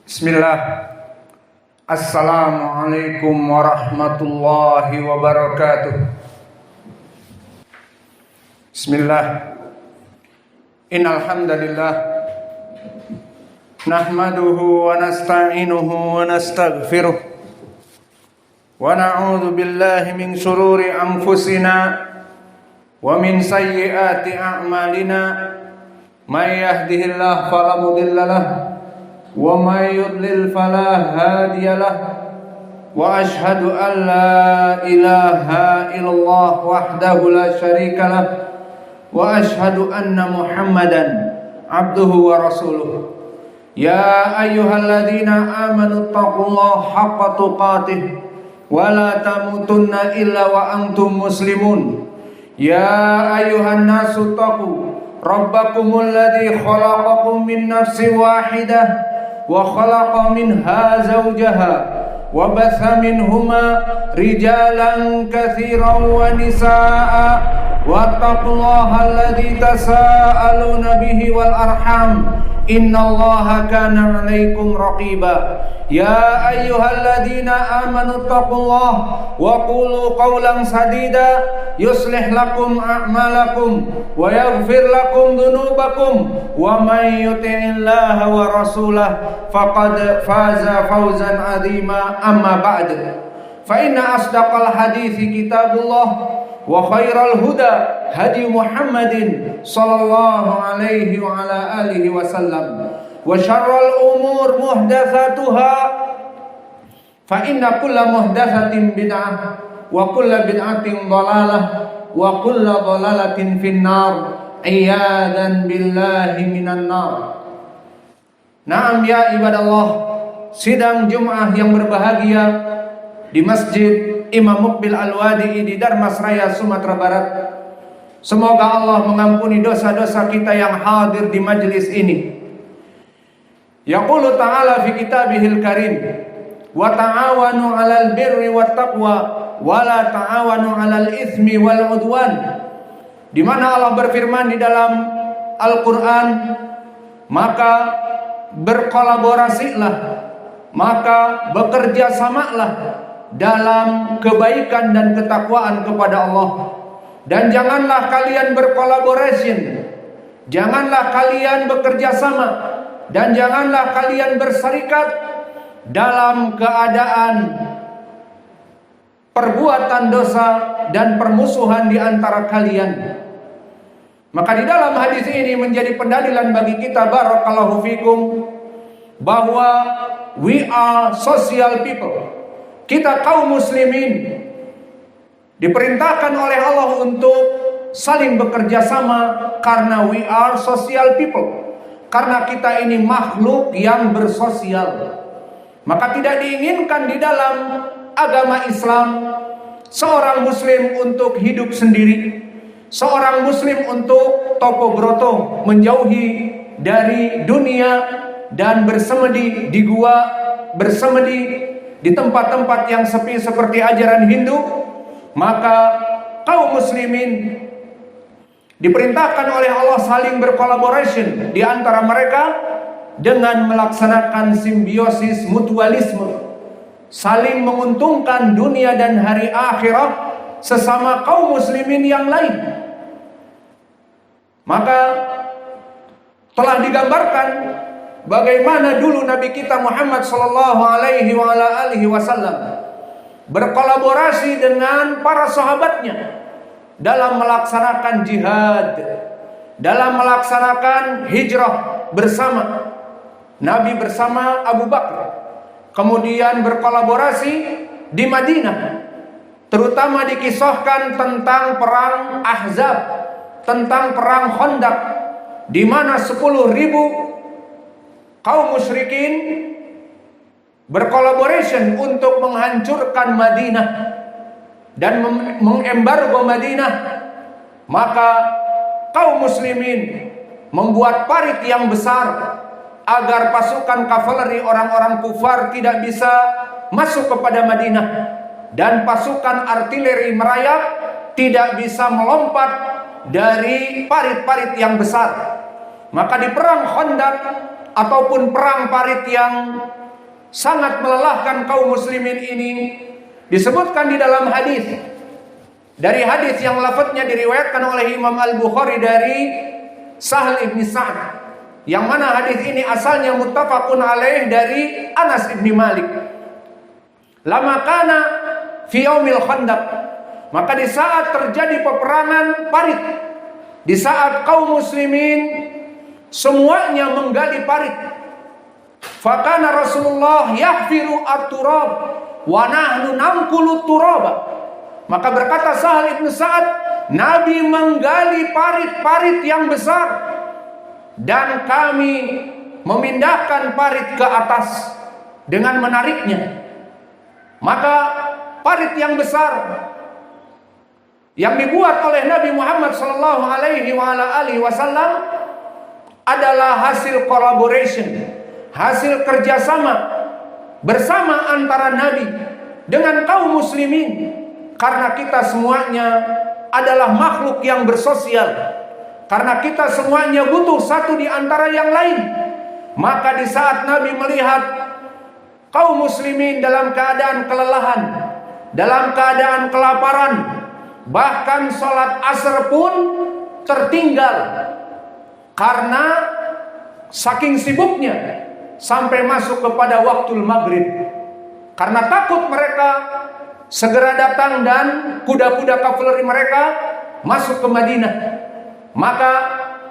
Bismillah. Assalamualaikum warahmatullahi wabarakatuh. Bismillah. Innal hamdalillah nahmaduhu wa nasta'inuhu wa nastaghfiruh wa na'udzu billahi min shururi anfusina wa min sayyiati a'malina. May yahdihillahu fala mudilla lahu wa may yudlil fala hadiya lahu wa asyhadu an la ilaha illallah wahdahu la syarika lahu wa asyhadu anna Muhammadan abduhu wa rasuluh. Ya ayyuhalladzina amanu taqullaha haqqa tuqatih wa la tamutunna illa wa antum muslimun. Ya ayyuhan nasu taqu rabbakumul ladzi khalaqakum min nafsin wahidah wa khalaqa minha zawjaha wa batha minhuma rijalan katsiran wa nisaa'a wattaqullaha alladzi tasaaluna bihi wal arham innallaha kana 'alaikum raqiba. Ya ayyuhalladzina amanu taqullaha wa qulu qawlan sadida yuslih lakum a'malakum wa yaghfir lakum dhunubakum wa may yuti'illaha wa rasulahu faqad faza fawzan 'azima. Amma ba'd, fa inna asdaqal hadithi kitabullah wa khairal huda hadi Muhammadin sallallahu alaihi wa ala alihi wasallam wa syarrul umur muhdatsatuha fa inna kulla muhdatsatin bid'ah wa kulla bid'atin dhalalah wa kulla dhalalatin finnar iyadan billahi minan nar. Naam ya ibadallah, sidang Jumat yang berbahagia di Masjid Imam Muqbil Al-Wadi'i di Darmasraya, Sumatera Barat. Semoga Allah mengampuni dosa-dosa kita yang hadir di majelis ini. Yaqulu ta'ala fi kitabihil karim wa ta'awanu 'alal birri wat taqwa wa la ta'awanu 'alal itsmi wal 'udwan. Di mana Allah berfirman di dalam Al-Qur'an, maka berkolaborasilah, maka bekerja samalah dalam kebaikan dan ketakwaan kepada Allah. Dan janganlah kalian berkolaborasi, janganlah kalian bekerja sama, dan janganlah kalian berserikat dalam keadaan perbuatan dosa dan permusuhan di antara kalian. Maka di dalam hadis ini menjadi pendalilan bagi kita, barakallahu fikum, bahwa we are social people. Kita kaum muslimin diperintahkan oleh Allah untuk saling bekerja sama karena we are social people. Karena kita ini makhluk yang bersosial. Maka tidak diinginkan di dalam agama Islam seorang muslim untuk hidup sendiri, seorang muslim untuk topo broto, menjauhi dari dunia dan bersemedi di gua, bersemedi di tempat-tempat yang sepi seperti ajaran Hindu. Maka kaum muslimin diperintahkan oleh Allah saling berkolaborasi di antara mereka dengan melaksanakan simbiosis mutualisme, saling menguntungkan dunia dan hari akhirat sesama kaum muslimin yang lain. Maka telah digambarkan bagaimana dulu Nabi kita Muhammad sallallahu alaihi wa ala alihi wasallam berkolaborasi dengan para sahabatnya dalam melaksanakan jihad, dalam melaksanakan hijrah bersama. Nabi bersama Abu Bakar kemudian berkolaborasi di Madinah, terutama dikisahkan tentang perang Ahzab, tentang perang Khandaq, di mana 10.000 kaum musyrikin berkolaborasi untuk menghancurkan Madinah dan mengembargo Madinah. Maka kaum muslimin membuat parit yang besar agar pasukan kavaleri orang-orang kufar tidak bisa masuk kepada Madinah, dan pasukan artileri merayap tidak bisa melompat dari parit-parit yang besar. Maka di perang Khandaq ataupun perang parit yang sangat melelahkan kaum muslimin ini disebutkan di dalam hadis. Dari hadis yang lafadznya diriwayatkan oleh Imam Al-Bukhari dari Sahal ibn Sa'ad, yang mana hadis ini asalnya muttafaqun alaih dari Anas ibn Malik. Lama kana fi yaumil Khandaq, maka di saat terjadi peperangan parit, di saat kaum muslimin semuanya menggali parit, fakana Rasulullah yahfiru at-turab wa nahnu namkulu turaba. Maka berkata Sahal ibn Sa'ad, Nabi menggali parit-parit yang besar dan kami memindahkan parit ke atas dengan menariknya. Maka parit yang besar yang dibuat oleh Nabi Muhammad sallallahu alaihi wasallam adalah hasil collaboration, hasil kerjasama bersama antara Nabi dengan kaum muslimin. Karena kita semuanya adalah makhluk yang bersosial, karena kita semuanya butuh satu di antara yang lain. Maka di saat Nabi melihat kaum muslimin dalam keadaan kelelahan, dalam keadaan kelaparan, bahkan sholat asar pun tertinggal karena saking sibuknya sampai masuk kepada waktu maghrib, karena takut mereka segera datang dan kuda-kuda kavaleri mereka masuk ke Madinah. Maka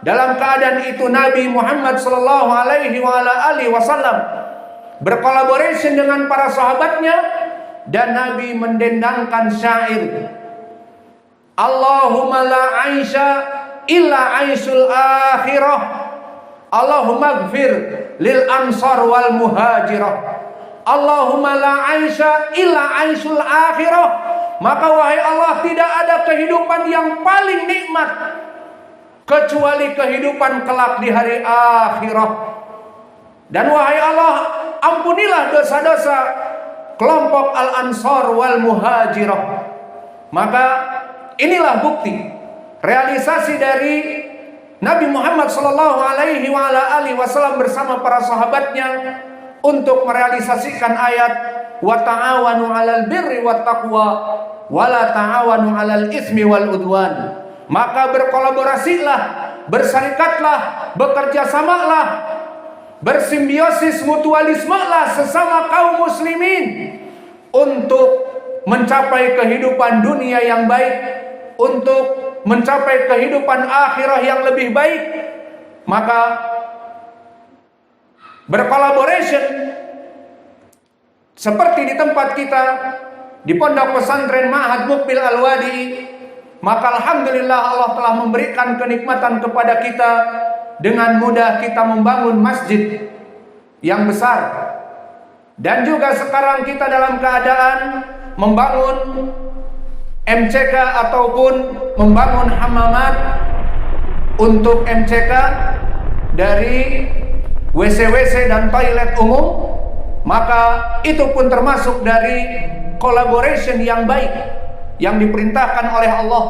dalam keadaan itu Nabi Muhammad sallallahu alaihi wasallam berkolaborasi dengan para sahabatnya, dan Nabi mendendangkan syair, Allahumma la aisha illa aisul akhirah, Allahumma gfir lil ansar wal muhajirah, Allahumma la aisha illa aisul akhirah. Maka wahai Allah, tidak ada kehidupan yang paling nikmat kecuali kehidupan kelak di hari akhirat. Dan wahai Allah, ampunilah dosa-dosa kelompok al-ansar wal muhajirah. Maka inilah bukti realisasi dari Nabi Muhammad sallallahu alaihi wasallam bersama para sahabatnya untuk merealisasikan ayat wa ta'awanu 'alal birri wat taqwa wa la ta'awanu 'alal itsmi wal udwan. Maka berkolaborasilah, bersyarikatlah, bekerjasamalah, bersimbiosis mutualismelah sesama kaum muslimin untuk mencapai kehidupan dunia yang baik, untuk mencapai kehidupan akhirah yang lebih baik. Maka berkolaborasi seperti di tempat kita di Pondok Pesantren Ma'had Muqbil Al-Wadi, maka alhamdulillah Allah telah memberikan kenikmatan kepada kita. Dengan mudah kita membangun masjid yang besar, dan juga sekarang kita dalam keadaan membangun MCK ataupun membangun hamamat untuk MCK dari WC-WC dan toilet umum. Maka itu pun termasuk dari collaboration yang baik yang diperintahkan oleh Allah.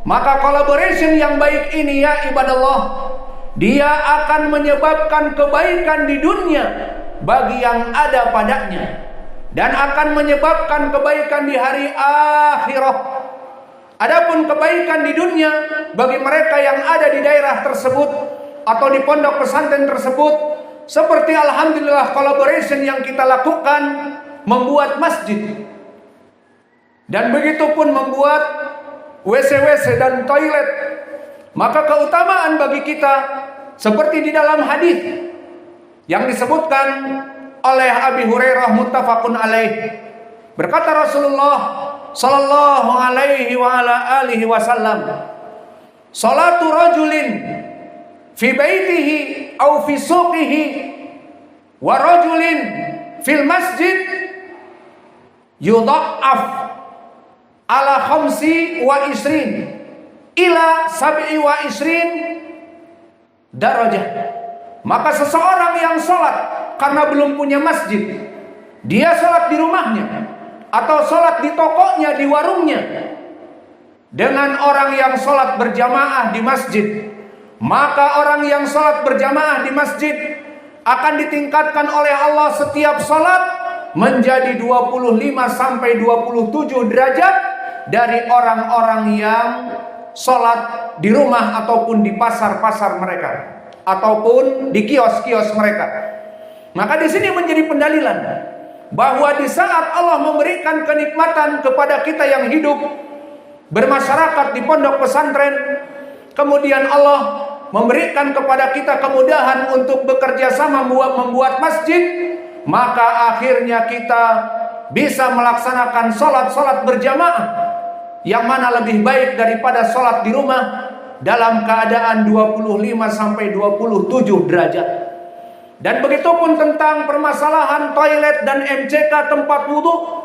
Maka collaboration yang baik ini ya ibadallah, dia akan menyebabkan kebaikan di dunia bagi yang ada padanya, dan akan menyebabkan kebaikan di hari akhirat. Adapun kebaikan di dunia bagi mereka yang ada di daerah tersebut atau di pondok pesantren tersebut, seperti alhamdulillah collaboration yang kita lakukan membuat masjid, dan begitu pun membuat WC-WC dan toilet. Maka keutamaan bagi kita seperti di dalam hadis yang disebutkan oleh Abi Hurairah muttafaqun alaih, berkata Rasulullah sallallahu alaihi wasallam, salatu rajulin fi baitihi aw fi suqihi wa rajulin fil masjid yudha'af ala khamsi wa isrin ila sab'i wa isrin darajah. Maka seseorang yang sholat karena belum punya masjid, dia sholat di rumahnya atau sholat di tokonya, di warungnya, dengan orang yang sholat berjamaah di masjid, maka orang yang sholat berjamaah di masjid akan ditingkatkan oleh Allah setiap salat menjadi 25 sampai 27 derajat dari orang-orang yang salat di rumah ataupun di pasar-pasar mereka ataupun di kios-kios mereka. Maka di sini menjadi pendalilan bahwa di saat Allah memberikan kenikmatan kepada kita yang hidup bermasyarakat di pondok pesantren, kemudian Allah memberikan kepada kita kemudahan untuk bekerja sama membuat masjid, maka akhirnya kita bisa melaksanakan sholat berjamaah yang mana lebih baik daripada sholat di rumah dalam keadaan 25 sampai 27 derajat. Dan begitupun tentang permasalahan toilet dan MCK tempat wudhu,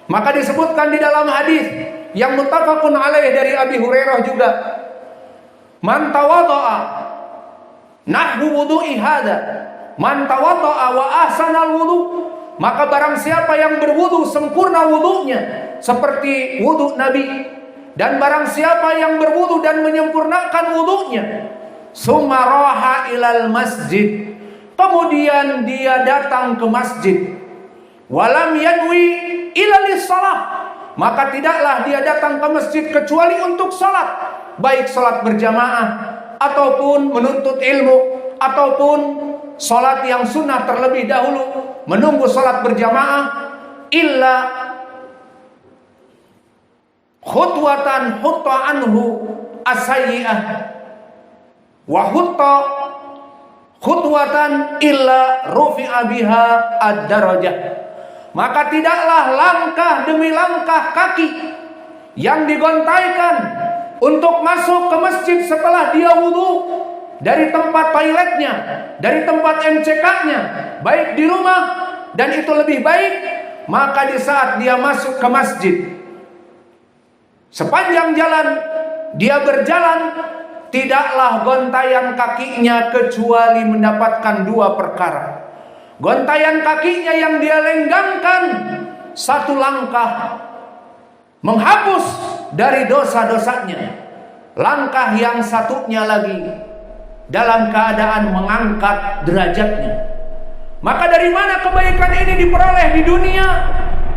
maka disebutkan di dalam hadis yang muttafaqun alaih dari Abi Hurairah juga, man tawadha'a nahwu wudu'i hada, man tawadha'a wa ahsanal wudu, maka barang siapa yang berwudu sempurna wudunya seperti wudu Nabi, dan barang siapa yang berwudu dan menyempurnakan wudunya, summa raha ilal masjid, kemudian dia datang ke masjid, walam yanwi illa lis-shalah, maka tidaklah dia datang ke masjid kecuali untuk salat, baik salat berjamaah ataupun menuntut ilmu ataupun salat yang sunnah terlebih dahulu menunggu salat berjamaah, illa khutwatan hutta anhu as-sayyi'ah wa hutta khutwatan illa rufi'a biha ad-darajah, maka tidaklah langkah demi langkah kaki yang digontaikan untuk masuk ke masjid setelah dia wudu dari tempat toiletnya, dari tempat MCK-nya, baik di rumah, dan itu lebih baik, maka di saat dia masuk ke masjid, sepanjang jalan dia berjalan, tidaklah gontayan kakinya kecuali mendapatkan dua perkara. Gontayan kakinya yang dia lenggangkan satu langkah menghapus dari dosa-dosanya, langkah yang satunya lagi dalam keadaan mengangkat derajatnya. Maka dari mana kebaikan ini diperoleh di dunia?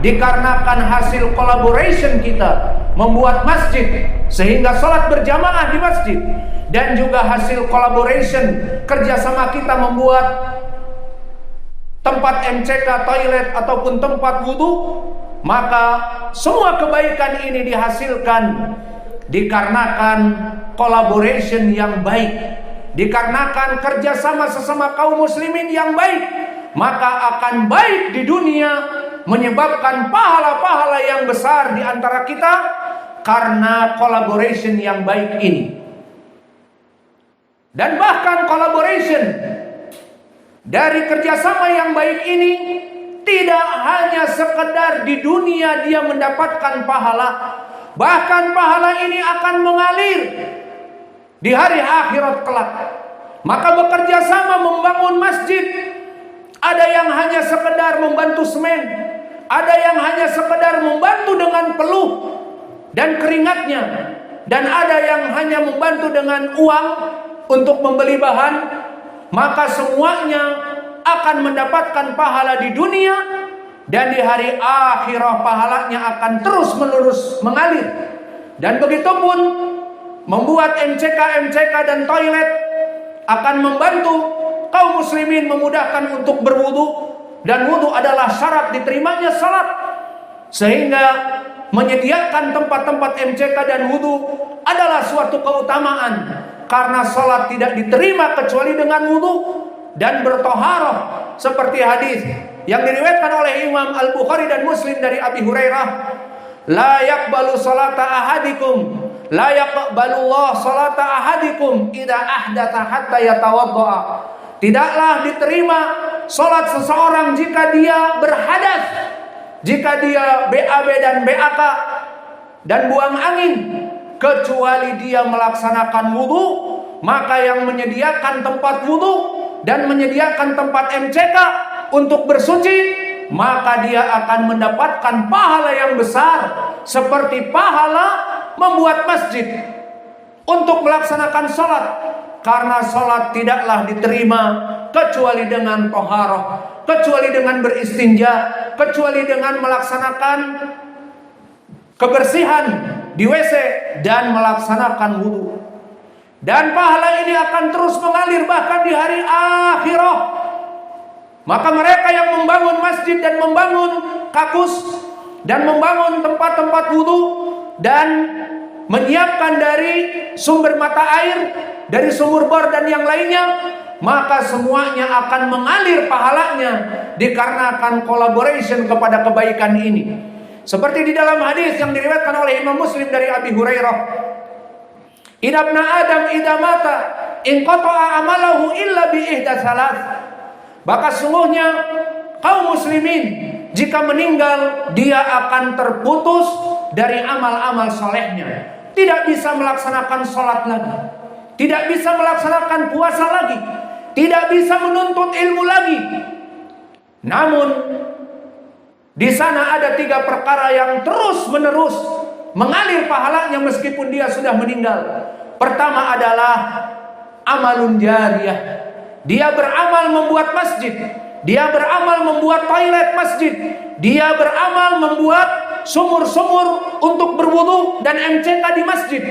Dikarenakan hasil collaboration kita membuat masjid sehingga sholat berjamaah di masjid, dan juga hasil collaboration kerjasama kita membuat tempat MCK, toilet ataupun tempat wudhu, maka semua kebaikan ini dihasilkan dikarenakan collaboration yang baik, dikarenakan kerjasama sesama kaum muslimin yang baik, maka akan baik di dunia, menyebabkan pahala-pahala yang besar di antara kita karena collaboration yang baik ini. Dan bahkan collaboration dari kerjasama yang baik ini tidak hanya sekedar di dunia dia mendapatkan pahala, bahkan pahala ini akan mengalir di hari akhirat kelak. Maka bekerja sama membangun masjid, ada yang hanya sekedar membantu semen, ada yang hanya sekedar membantu dengan peluh dan keringatnya, dan ada yang hanya membantu dengan uang untuk membeli bahan, maka semuanya akan mendapatkan pahala di dunia, dan di hari akhirah pahalanya akan terus menerus mengalir. Dan begitupun membuat MCK dan toilet akan membantu kaum muslimin memudahkan untuk berwudu, dan wudu adalah syarat diterimanya salat, sehingga menyediakan tempat-tempat MCK dan wudu adalah suatu keutamaan, karena salat tidak diterima kecuali dengan wudu dan bertoharah, seperti hadis yang diriwayatkan oleh Imam Al-Bukhari dan Muslim dari Abi Hurairah, la yaqbalu salata ahadikum, la yaqbalullah salata ahadikum idza ahdatha hatta yatawaddaa, tidaklah diterima salat seseorang jika dia berhadas, jika dia BAB dan BAK dan buang angin, kecuali dia melaksanakan wudu. Maka yang menyediakan tempat wudu dan menyediakan tempat MCK untuk bersuci, maka dia akan mendapatkan pahala yang besar, seperti pahala membuat masjid untuk melaksanakan sholat. karena sholat tidaklah diterima kecuali dengan toharoh, kecuali dengan beristinja, kecuali dengan melaksanakan kebersihan di WC dan melaksanakan wudhu. Dan pahala ini akan terus mengalir bahkan di hari akhirat. Maka mereka yang membangun masjid dan membangun kakus dan membangun tempat-tempat wudhu dan menyiapkan dari sumber mata air, dari sumur bor dan yang lainnya, maka semuanya akan mengalir pahalanya dikarenakan collaboration kepada kebaikan ini. Seperti di dalam hadis yang diriwayatkan oleh Imam Muslim dari Abi Hurairah, "Inna Adam idza mata inqata'a amalahu illa bi ihda salas." Maka sungguhnya kaum muslimin jika meninggal dia akan terputus dari amal-amal solehnya. Tidak bisa melaksanakan sholat lagi, tidak bisa melaksanakan puasa lagi, tidak bisa menuntut ilmu lagi. Namun di sana ada 3 perkara yang terus menerus mengalir pahalanya meskipun dia sudah meninggal. Pertama adalah amalun jariyah. Dia beramal membuat masjid, dia beramal membuat toilet masjid, dia beramal membuat sumur-sumur untuk berwudu dan MCK di masjid.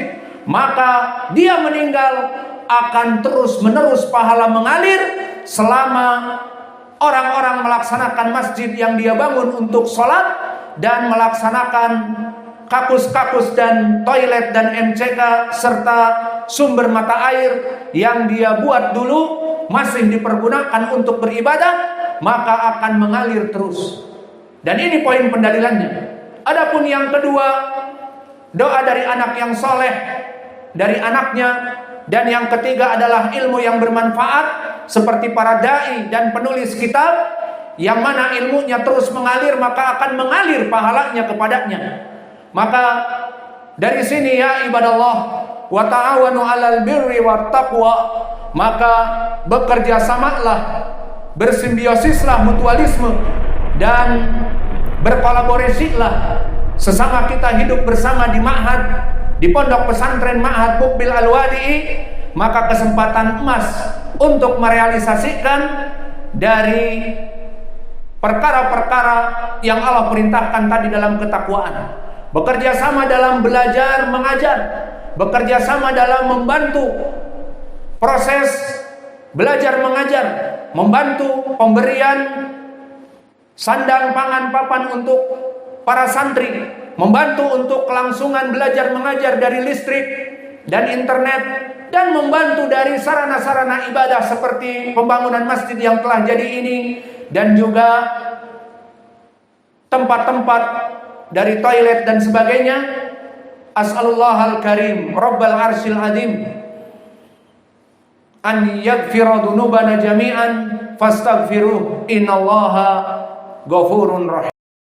Maka dia meninggal akan terus menerus pahala mengalir selama orang-orang melaksanakan masjid yang dia bangun untuk sholat dan melaksanakan kakus-kakus dan toilet dan MCK serta sumber mata air yang dia buat dulu masih dipergunakan untuk beribadah, maka akan mengalir terus. Dan ini poin pendalilannya. Adapun yang kedua, doa dari anak yang soleh dari anaknya. Dan yang ketiga adalah ilmu yang bermanfaat seperti para dai dan penulis kitab, yang mana ilmunya terus mengalir maka akan mengalir pahalanya kepadanya. Maka dari sini ya ibadallah, wa ta'awanu 'alal birri wat taqwa, maka bekerja samalah, bersimbiosislah, mutualisme dan berkolaborasilah sesama kita hidup bersama di ma'had, di pondok pesantren Ma'had Muqbil Al-Wadi'i. Maka kesempatan emas untuk merealisasikan dari perkara-perkara yang Allah perintahkan tadi dalam ketakwaan. Bekerja sama dalam belajar mengajar, bekerja sama dalam membantu proses belajar mengajar, membantu pemberian sandang pangan papan untuk para santri, membantu untuk kelangsungan belajar mengajar dari listrik dan internet, dan membantu dari sarana-sarana ibadah seperti pembangunan masjid yang telah jadi ini, dan juga tempat-tempat dari toilet dan sebagainya. As'alullahal karim Rabbal arsyil azim an yaghfira dzunubana jami'an fastaghfiruh innallaha ghafurun rahim.